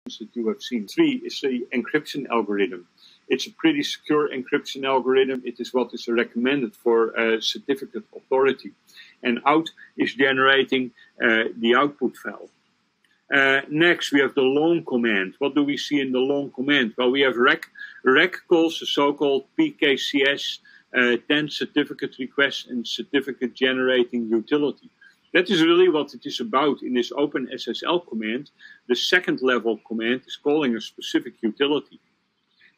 that you have seen. 3 is the encryption algorithm. It's a pretty secure encryption algorithm. It is what is recommended for certificate authority. And out is generating the output file. Next, we have the long command. What do we see in the long command? Well, we have rec calls, the so-called PKCS, 10 certificate requests and certificate generating utility. That is really what it is about in this OpenSSL command. The second level command is calling a specific utility.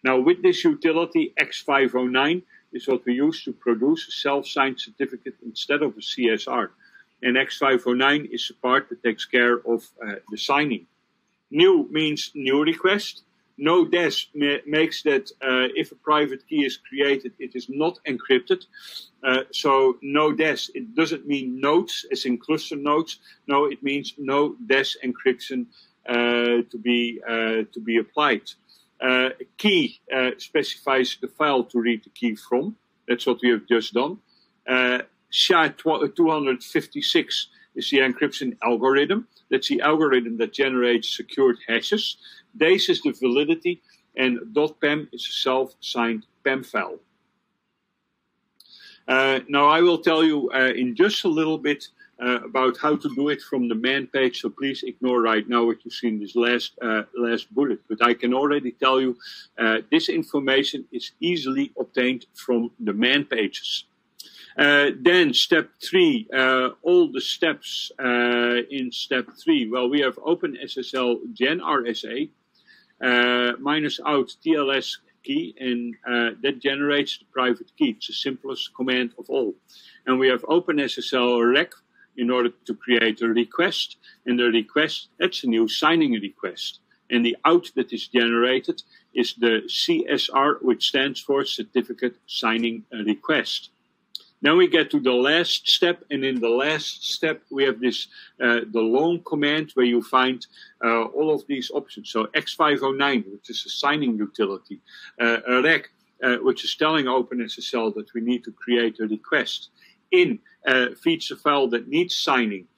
Now, with this utility, X509 is what we use to produce a self-signed certificate instead of a CSR. And X509 is the part that takes care of the signing. New means new request. No dash makes that if a private key is created, it is not encrypted. So no dash, it doesn't mean nodes as in cluster nodes. No, it means no dash encryption to be applied. Key specifies the file to read the key from. That's what we have just done. SHA-256 is the encryption algorithm. That's the algorithm that generates secured hashes. DACE is the validity, and .pem is a self-signed PEM file. Now, I will tell you in just a little bit about how to do it from the man page, so please ignore right now what you see in this last bullet. But I can already tell you this information is easily obtained from the man pages. Then step 3, all the steps in step 3. Well, we have OpenSSL gen RSA, minus out TLS key, and that generates the private key. It's the simplest command of all. And we have OpenSSL rec in order to create a request. And the request, that's a new signing request. And the out that is generated is the CSR, which stands for Certificate Signing Request. Then we get to the last step, and in the last step we have this the long command where you find all of these options. So X509, which is a signing utility, rec, which is telling OpenSSL that we need to create a request. In feeds a file that needs signing.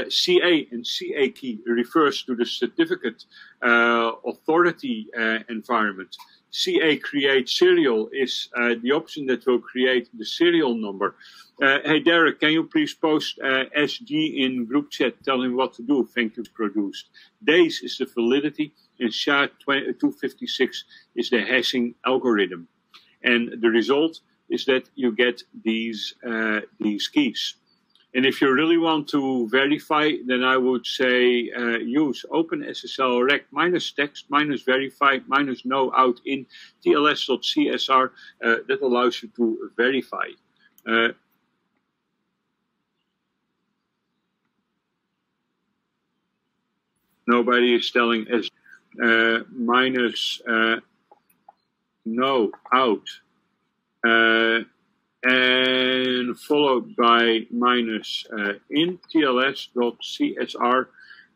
CA and CA key refers to the certificate authority environment. CA create serial is the option that will create the serial number. Hey Derek, can you please post SG in group chat? Tell him what to do. Thank you, produced. DACE is the validity, and SHA-256 is the hashing algorithm. And the result is that you get these keys. And if you really want to verify, then I would say use OpenSSL rec minus text minus verify minus no out in tls.csr. That allows you to verify. Nobody is telling us minus no out. And followed by minus in tls.csr.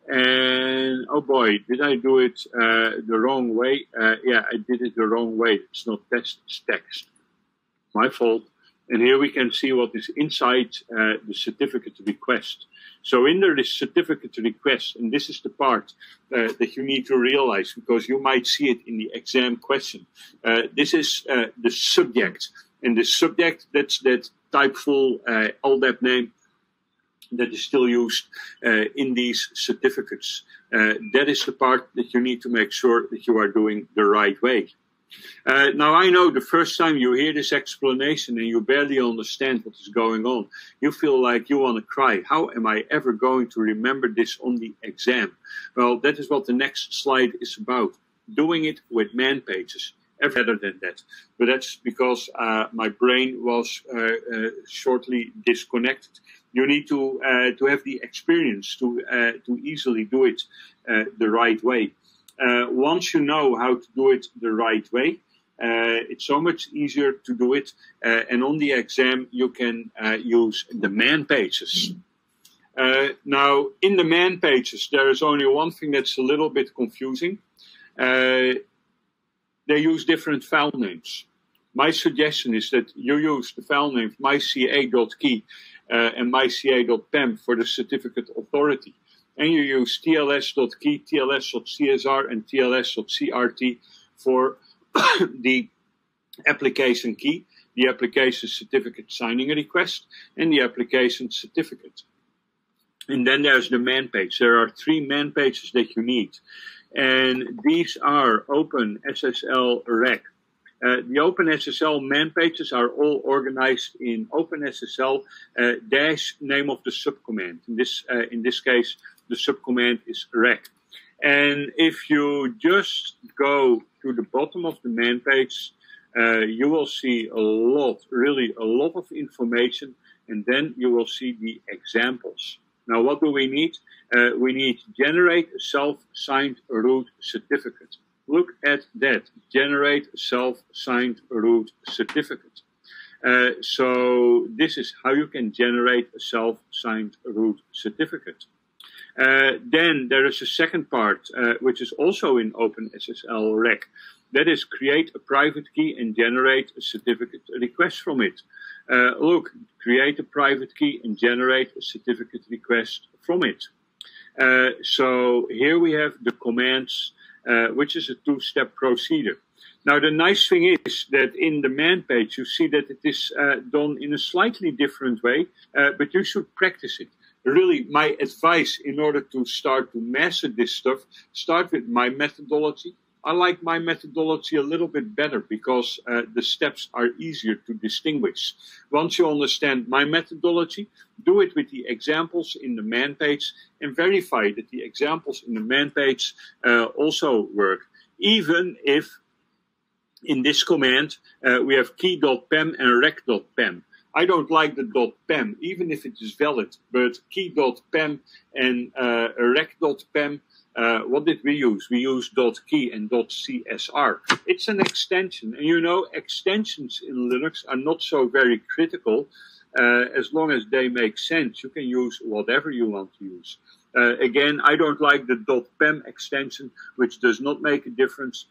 And oh boy, did I do it the wrong way? Yeah, I did it the wrong way. It's not test, it's text. My fault. And here we can see what is inside the certificate request. So in the certificate request, and this is the part that you need to realize, because you might see it in the exam question. This is the subject. And the subject, that's that typeful LDAP name that is still used in these certificates. That is the part that you need to make sure that you are doing the right way. Now, I know the first time you hear this explanation and you barely understand what is going on, you feel like you want to cry. How am I ever going to remember this on the exam? Well, that is what the next slide is about. Doing it with man pages. Better than that, but that's because my brain was shortly disconnected. You need to have the experience to easily do it the right way. Once you know how to do it the right way, it's so much easier to do it. And on the exam, you can use the man pages. Now, in the man pages, there is only one thing that's a little bit confusing. They use different file names. My suggestion is that you use the file name myca.key and myca.pem for the certificate authority. and you use tls.key, tls.csr, and tls.crt for the application key, the application certificate signing request, and the application certificate. And then there's the man page. There are 3 man pages that you need. And these are OpenSSL rec. The OpenSSL man pages are all organized in OpenSSL dash name of the subcommand. In this case, the subcommand is rec. And if you just go to the bottom of the man page, you will see really a lot of information, and then you will see the examples. Now, what do we need? We need generate a self-signed root certificate. Look at that, generate a self-signed root certificate. So this is how you can generate a self-signed root certificate. Then there is a second part, which is also in OpenSSL rec. That is create a private key and generate a certificate request from it. Look, create a private key and generate a certificate request from it. So here we have the commands, which is a 2-step procedure. Now, the nice thing is that in the man page, you see that it is done in a slightly different way, but you should practice it. Really, my advice in order to start to master this stuff, start with my methodology. I like my methodology a little bit better because the steps are easier to distinguish. Once you understand my methodology, do it with the examples in the man page and verify that the examples in the man page also work. Even if in this command we have key.pem and rec.pem. I don't like the .pem, even if it is valid, but key.pem and rec.pem, what did we use? We used .key and .csr. It's an extension, and you know, extensions in Linux are not so very critical. As long as they make sense, you can use whatever you want to use. Again, I don't like the .pem extension, which does not make a difference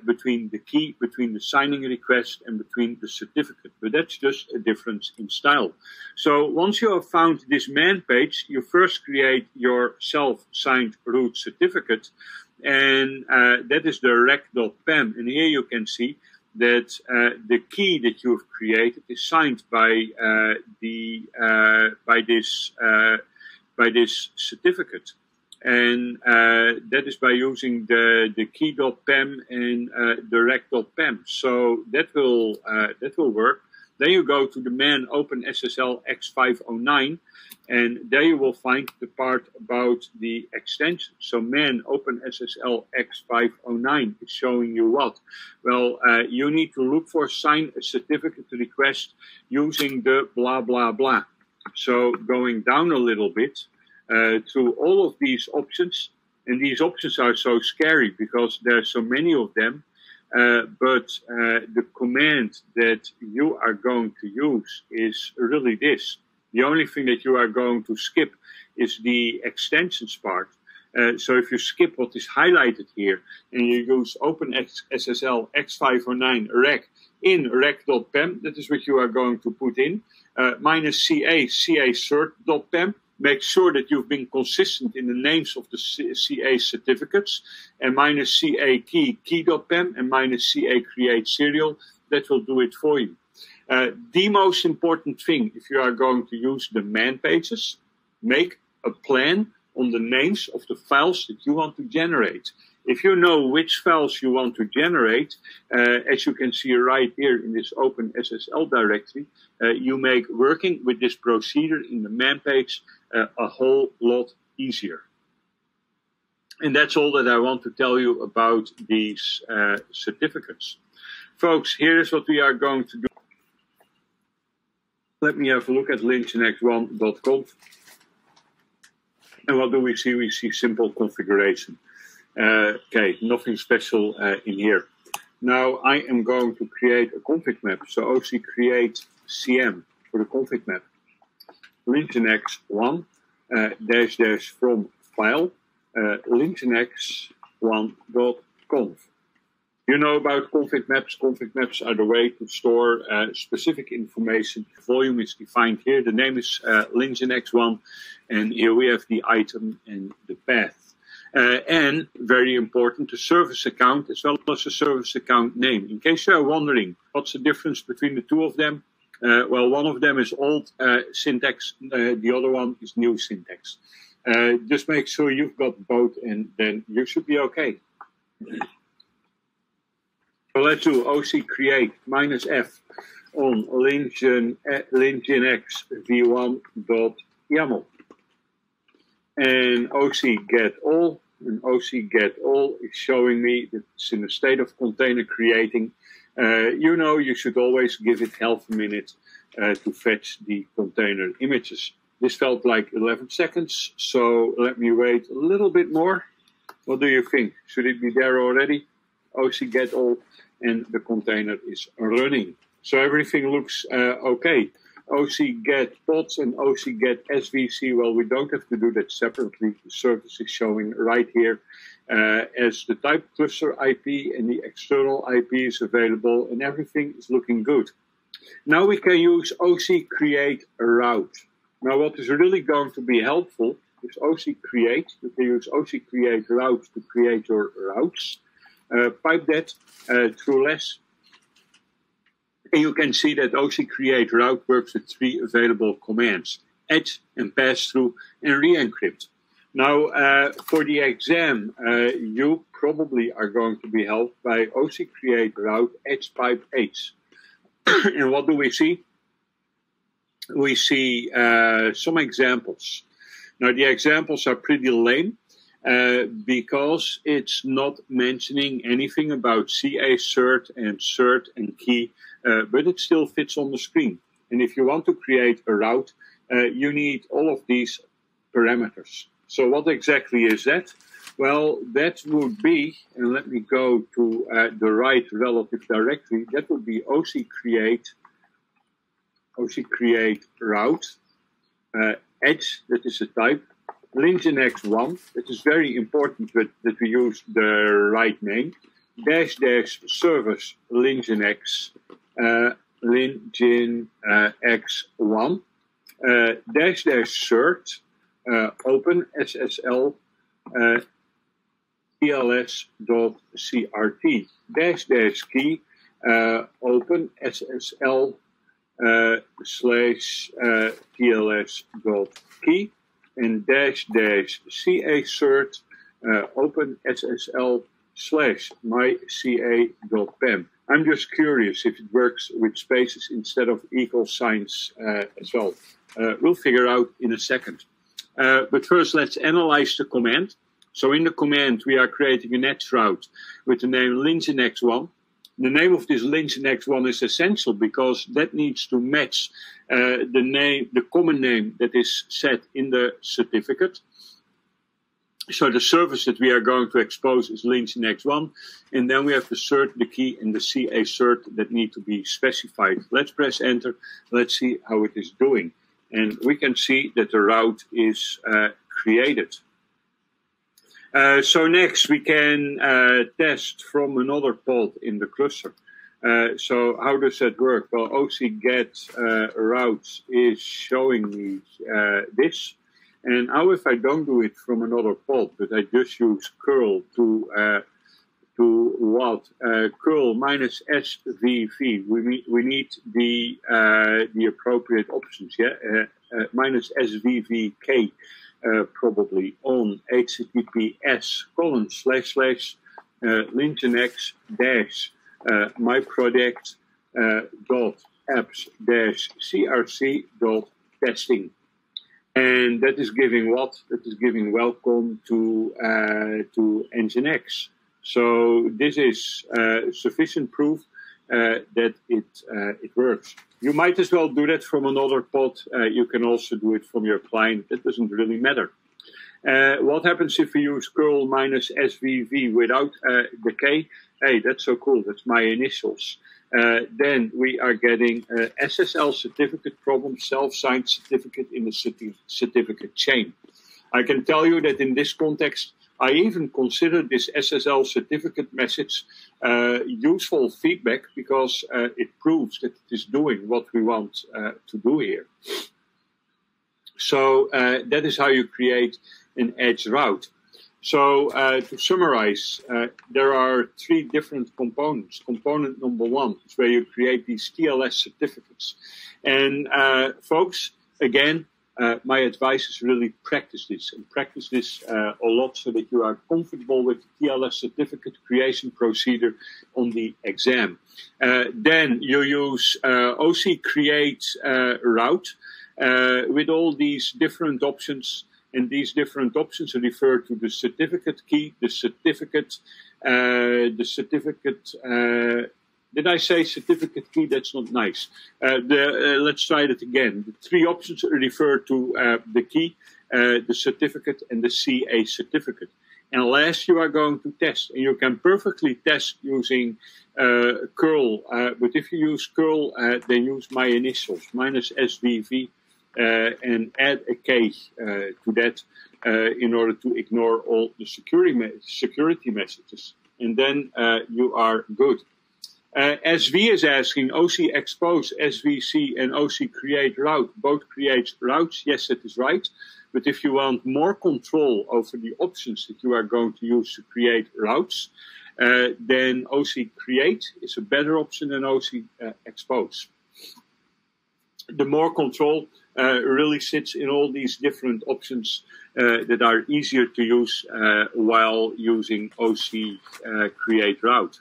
between the key, between the signing request, and between the certificate. But that's just a difference in style. So once you have found this man page, you first create your self-signed root certificate, and that is the rec.pem. And here you can see that the key that you've created is signed by this certificate, and that is by using the key.pem and the rec.pem. So that will work. Then you go to the man OpenSSL X509, and there you will find the part about the extension. So man OpenSSL X509 is showing you what? Well, you need to look for sign a certificate request using the blah, blah, blah. So going down a little bit through all of these options, and these options are so scary because there are so many of them, but the command that you are going to use is really this. The only thing that you are going to skip is the extensions part. So if you skip what is highlighted here and you use OpenSSL X509 rec in rec.pem, that is what you are going to put in, -CA cert.pem. Make sure that you've been consistent in the names of the CA certificates, and -CA key key.pem and -CA create serial. That will do it for you. The most important thing, if you are going to use the man pages, make a plan on the names of the files that you want to generate. If you know which files you want to generate, as you can see right here in this OpenSSL directory, you make working with this procedure in the man page a whole lot easier. And that's all that I want to tell you about these certificates. Folks, here is what we are going to do. Let me have a look at linux1.conf. And what do we see? We see simple configuration. Okay, nothing special in here. Now I am going to create a config map. So OC create CM for the config map. linux1 -- from file linux1.conf. You know about config maps. Config maps are the way to store specific information. The volume is defined here. The name is Lingenx1. And here we have the item and the path. And very important, the service account as well as the service account name. In case you are wondering what's the difference between the two of them, well, one of them is old syntax, the other one is new syntax. Just make sure you've got both, and then you should be okay. So let's do OC create -f on Lingenx v1.yaml. And OC get all. And OC get all is showing me that it's in a state of container creating. You know, you should always give it half a minute to fetch the container images. This felt like 11 seconds, so let me wait a little bit more. What do you think? Should it be there already? OC get all, and the container is running. So everything looks okay. OC get pods and OC get SVC. Well, we don't have to do that separately. The service is showing right here as the type cluster IP, and the external IP is available, and everything is looking good. Now we can use OC create route. Now what is really going to be helpful is OC create. You can use OC create route to create your routes. Pipe that through less. And you can see that OC create route works with 3 available commands: add and pass through and re-encrypt. Now, for the exam, you probably are going to be helped by OC create route h pipe h. And what do we see? We see some examples. Now, the examples are pretty lame because it's not mentioning anything about CA cert and key. But it still fits on the screen. And if you want to create a route, you need all of these parameters. So what exactly is that? Well, that would be, and let me go to the right relative directory, that would be OC create route, edge, that is a type, Lingenx1, that is very important that we use the right name, -- service Lingenx, Lingenx1, -- cert, open SSL, tls.crt, -- key, open SSL /tls.key, and -- ca cert, open SSL /myca.pem. I'm just curious if it works with spaces instead of equal signs as well. We'll figure out in a second. But first, let's analyze the command. So in the command, we are creating an edge route with the name Lingenx1. The name of this Lingenx1 is essential because that needs to match the common name that is set in the certificate. So the service that we are going to expose is Lingenx1, and then we have the cert, the key, and the CA cert that need to be specified. Let's press enter. Let's see how it is doing. And we can see that the route is created. So next we can test from another pod in the cluster. So how does that work? Well, OC get routes is showing me this. And how if I don't do it from another pod, but I just use curl to what? Curl -svv. We need the appropriate options, yeah? -svvk probably on https://lingenx-myproject.apps-crc.testing. And that is giving what? That is giving welcome to Nginx. So this is sufficient proof that it works. You might as well do that from another pod. You can also do it from your client. That doesn't really matter. What happens if we use curl -svv without the K? Hey, that's so cool. That's my initials. Then we are getting SSL certificate problem, self-signed certificate in the certificate chain. I can tell you that in this context, I even consider this SSL certificate message useful feedback because it proves that it is doing what we want to do here. So that is how you create an edge route. So to summarize, there are 3 different components. Component number 1 is where you create these TLS certificates. And folks, again, my advice is really practice this, and practice this a lot so that you are comfortable with the TLS certificate creation procedure on the exam. Then you use OC create route with all these different options. And these different options refer to the certificate key, the certificate, did I say certificate key? That's not nice. Let's try that again. The 3 options refer to the key, the certificate, and the CA certificate. And last, you are going to test. And you can perfectly test using curl. But if you use curl, then use my initials, minus SVV. And add a K to that in order to ignore all the security messages. And then you are good. SV is asking, OC expose, SVC, and OC create route. Both create routes. Yes, that is right. But if you want more control over the options that you are going to use to create routes, then OC create is a better option than OC expose. The more control really sits in all these different options that are easier to use while using OC create route.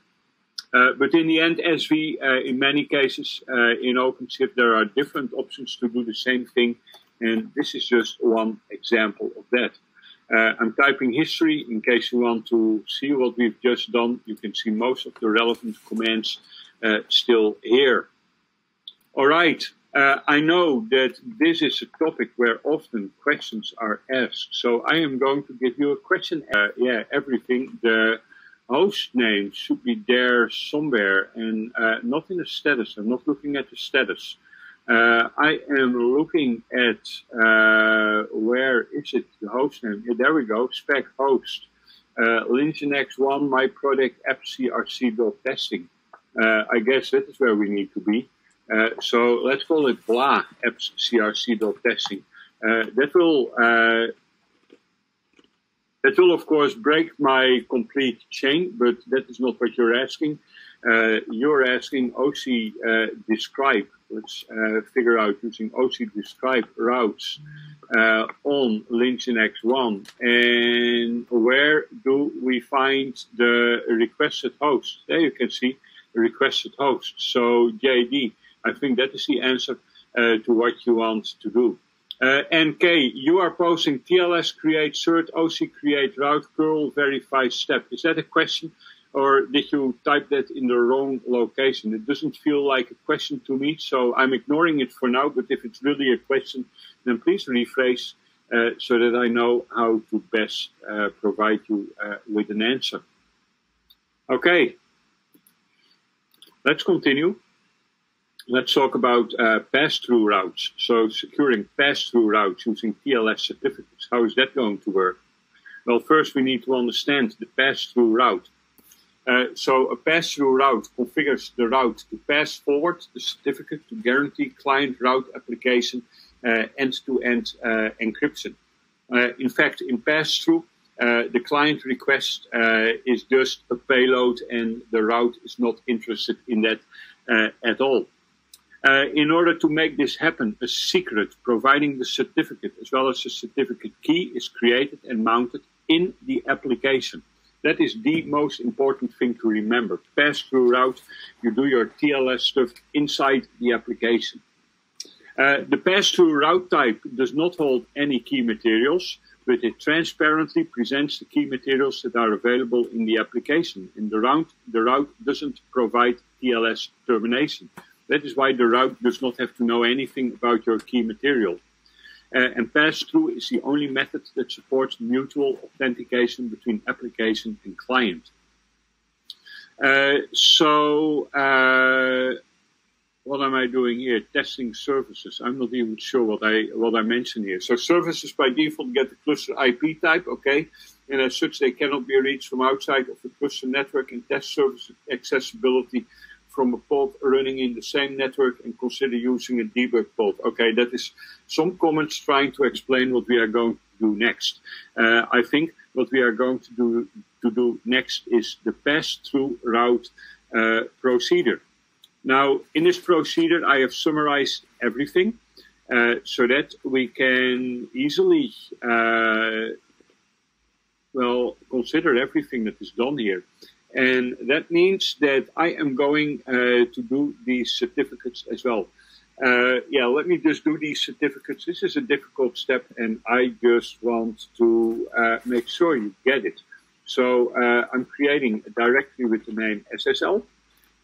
But in the end, SV, in many cases in OpenShift, there are different options to do the same thing. And this is just one example of that. I'm typing history in case you want to see what we've just done. You can see most of the relevant commands still here. All right. I know that this is a topic where often questions are asked. So I am going to give you a question. Yeah, everything. The host name should be there somewhere and not in the status. I'm not looking at the status. I am looking at, where is it, the host name? Yeah, there we go, spec host. Linux1, my product, appcrc.testing. I guess that is where we need to be. So let's call it blah appcrc.testing. That will of course break my complete chain, but that is not what you're asking. You're asking OC describe. Let's figure out using OC describe routes on Linux1. And where do we find the requested host? There you can see the requested host. So JD. I think that is the answer to what you want to do. NK, you are posting TLS create cert, OC create route, curl verify step. Is that a question, or did you type that in the wrong location? It doesn't feel like a question to me, so I'm ignoring it for now. But if it's really a question, then please rephrase so that I know how to best provide you with an answer. Okay, let's continue. Let's talk about pass-through routes. So securing pass-through routes using TLS certificates. How is that going to work? Well, first we need to understand the pass-through route. So a pass-through route configures the route to pass forward the certificate to guarantee client route application end-to-end encryption. In fact, in pass-through, the client request is just a payload and the route is not interested in that at all. In order to make this happen, a secret providing the certificate as well as the certificate key is created and mounted in the application. That is the most important thing to remember. Pass-through route, you do your TLS stuff inside the application. The pass-through route type does not hold any key materials, but it transparently presents the key materials that are available in the application. In the route doesn't provide TLS termination. That is why the route does not have to know anything about your key material. And pass-through is the only method that supports mutual authentication between application and client. What am I doing here? Testing services. I'm not even sure what I mentioned here. So services by default get the cluster IP type, okay. and as such they cannot be reached from outside of the cluster network, and test service accessibility from a pod running in the same network, and consider using a debug pod. Okay, that is some comments trying to explain what we are going to do next. I think what we are going to do next is the pass-through route procedure. Now, in this procedure, I have summarized everything so that we can easily, consider everything that is done here. And that means that I am going to do these certificates as well. Let me just do these certificates. This is a difficult step, and I just want to make sure you get it. So I'm creating a directory with the name SSL.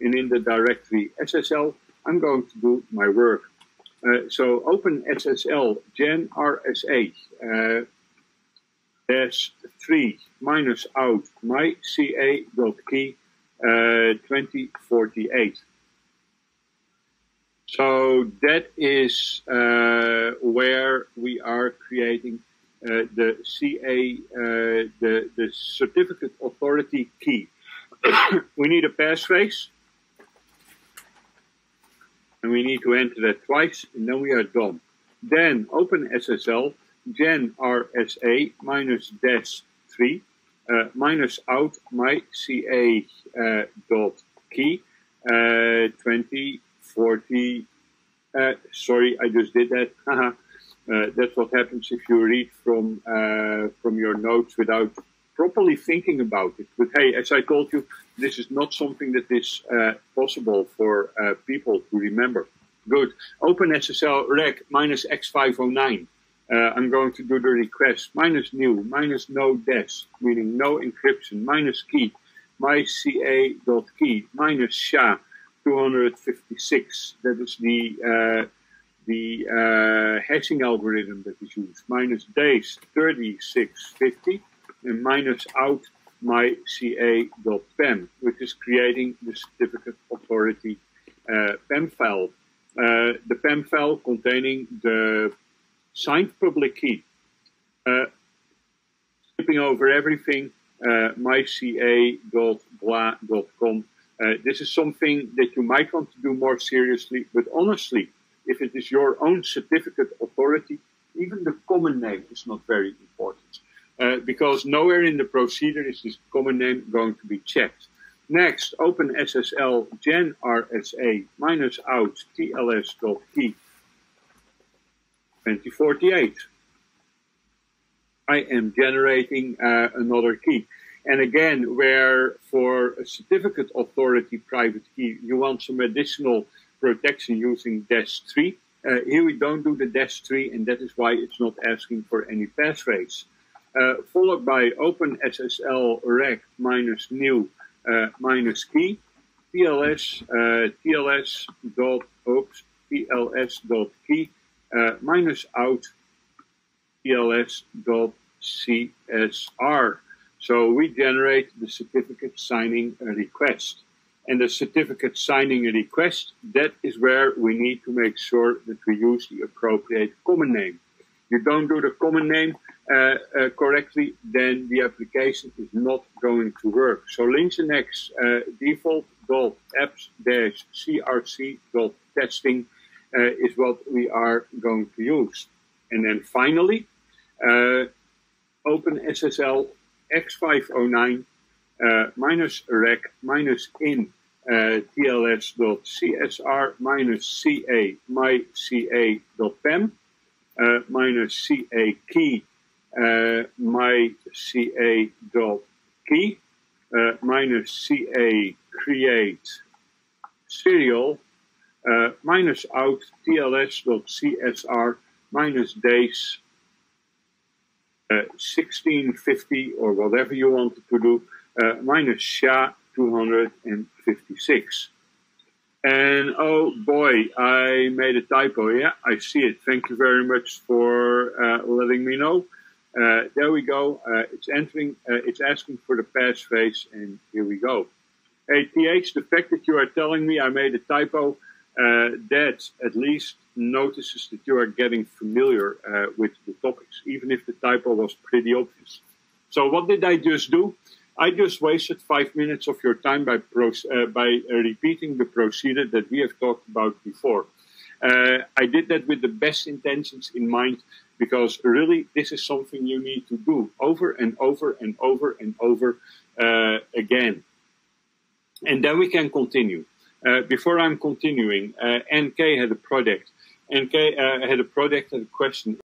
And in the directory SSL, I'm going to do my work. So open SSL gen RSA -3 -out my ca.key 2048. So that is where we are creating the CA, the certificate authority key. We need a passphrase, and we need to enter that twice, and then we are done. Then open SSL gen RSA -3 -out my ca.key 2040. Sorry, I just did that. That's what happens if you read from your notes without properly thinking about it. But hey, as I told you, this is not something that is possible for people to remember. Good. Open SSL rec -x509. I'm going to do the request -new -no-des, meaning no encryption, -key my ca.key -sha 256. That is the hashing algorithm that is used. -days 3650 and -out my ca.pem, which is creating the certificate authority PEM file. The PEM file containing the signed public key. Skipping over everything, myca.blah.com. This is something that you might want to do more seriously, but honestly, if it is your own certificate authority, even the common name is not very important. Because nowhere in the procedure is this common name going to be checked. Next, open SSL gen RSA -out tls.key 2048. I am generating another key. And again, where for a certificate authority private key, you want some additional protection using -3. Here we don't do the -3, and that is why it's not asking for any passphrase. Followed by open SSL rec -new -key tls.key -out tls.csr. So we generate the certificate signing a request. And the certificate signing a request, that is where we need to make sure that we use the appropriate common name. You don't do the common name correctly, then the application is not going to work. So Linux default.apps-crc.testing is what we are going to use. And then finally, open SSL x509 -rec -in tls.csr -ca my ca.pem -ca key my ca.key -ca create serial -out tls.csr -days 1650 or whatever you wanted to do -sha 256. And oh boy, I made a typo. Yeah, I see it. Thank you very much for letting me know. There we go. It's asking for the passphrase, and here we go. Hey, TH, the fact that you are telling me I made a typo, that at least notices that you are getting familiar with the topics, even if the typo was pretty obvious. So what did I just do? I just wasted 5 minutes of your time by repeating the procedure that we have talked about before. I did that with the best intentions in mind, because really this is something you need to do over and over and over and over again. And then we can continue. Before I'm continuing, NK had a project. NK had a question.